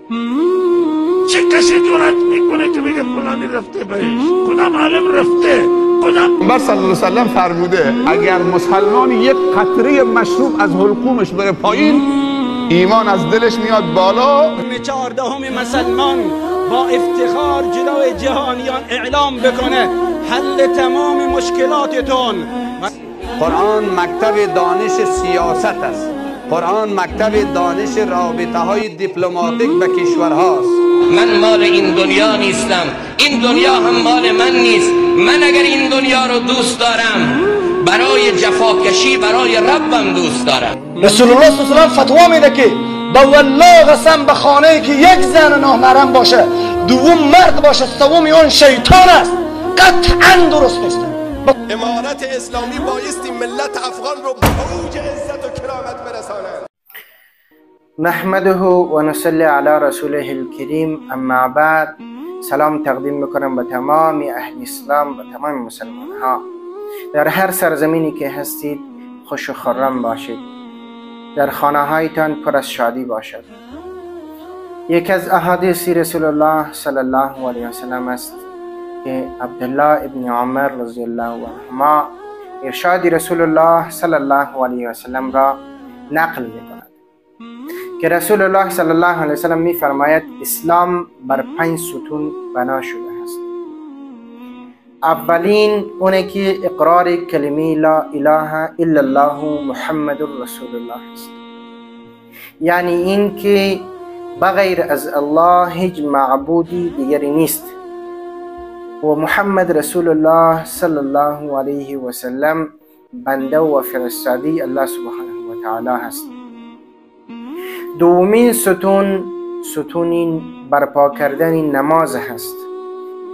چه کسی جرأت میکنه که بگه فلانی رفته بهش؟ کدام عالم رفته؟ کدام پیامبر صلی الله علیه و سلم فرموده اگر مسلمان یک قطره مشروب از حلقومش بره پایین ایمان از دلش میاد بالا. 14 مسلمان با افتخار جلوی جهانیان اعلام بکنه حل تمام مشکلاتتون. قرآن مکتب دانش سیاست است. قرآن مکتب دانش رابطه های دیپلماتیک به کشورهاست. من مال این دنیا نیستم، این دنیا هم مال من نیست. من اگر این دنیا رو دوست دارم برای جفاکشی برای ربم دوست دارم. رسول الله صلی الله علیه و فتوا میده که با والله قسم به خانه‌ای که یک زن نامحرم باشه، دوم مرد باشه، سومی اون شیطان است، قطعا درست نیست. امارت اسلامی بایستی ملت افغان رو به اوج عزت و کرامت برساند. نحمده و نصلی علی رسوله الکریم. اما بعد، سلام تقدیم میکنم به تمام اهل اسلام و تمام مسلمان ها. در هر سرزمینی که هستید خوش و خرم باشید، در خانه هایتان پر از شادی باشد. یک از احادیث رسول الله صلی الله علیه و سلم است که عبدالله ابن عمر رضی الله عنهما ارشاد رسول الله صلی الله علیه و سلم را نقل می‌کند که رسول الله صلی الله علیه و سلم می‌فرماید اسلام بر 5 ستون بنا شده است. اولین اونه که اقرار کلمه لا اله الا الله محمد رسول الله است، یعنی این که بغیر از الله هیچ معبودی دیگری نیست و محمد رسول الله صلی الله علیه و سلم بنده و فرستاده الله سبحانه و تعالی هست. دومین ستون برپا کردن نماز هست.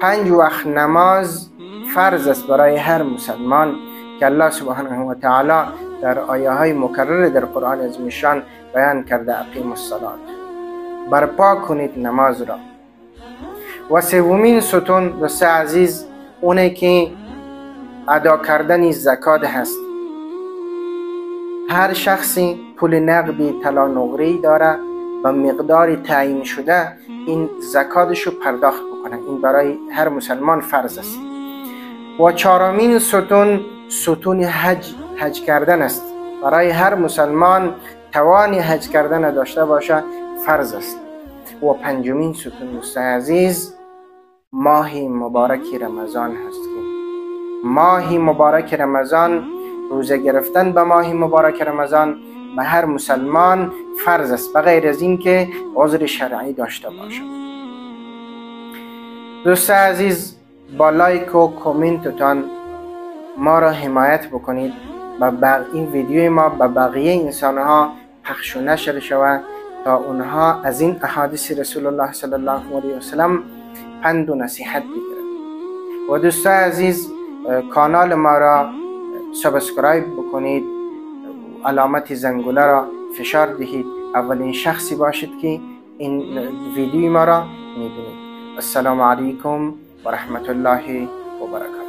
5 وقت نماز فرض است برای هر مسلمان که الله سبحانه و تعالی در آیه های مکرر در قرآن عظیم بیان کرده اقیم الصلاة، برپا کنید نماز را. و سومین ستون دوست عزیز اونه که ادا کردن زکات هست. هر شخصی پول نقدی طلا نقره‌ای داره و مقدار تعیین شده این زکاتشو پرداخت بکنه. این برای هر مسلمان فرض است. و چهارمین ستون حج کردن است. برای هر مسلمان توانی حج کردن داشته باشه فرض است. و پنجمین ستون دوست عزیز ماه مبارک رمضان هست که ماه مبارک رمضان، روزه گرفتن به ماه مبارک رمضان به هر مسلمان فرض است، بغیر از این که عذر شرعی داشته باشه. دوست عزیز با لایک و کامنتتان ما را حمایت بکنید و این ویدیو ما به بقیه انسان ها پخش و نشر شود تا اونها از این احادیث رسول الله صلی الله علیه و سلم پند و نصیحت بگیرند. و دوستان عزیز کانال ما را سابسکرایب بکنید، علامت زنگوله را فشار دهید، اولین شخصی باشید که این ویدیو ما را میبینید. السلام علیکم و رحمت الله و برکاته.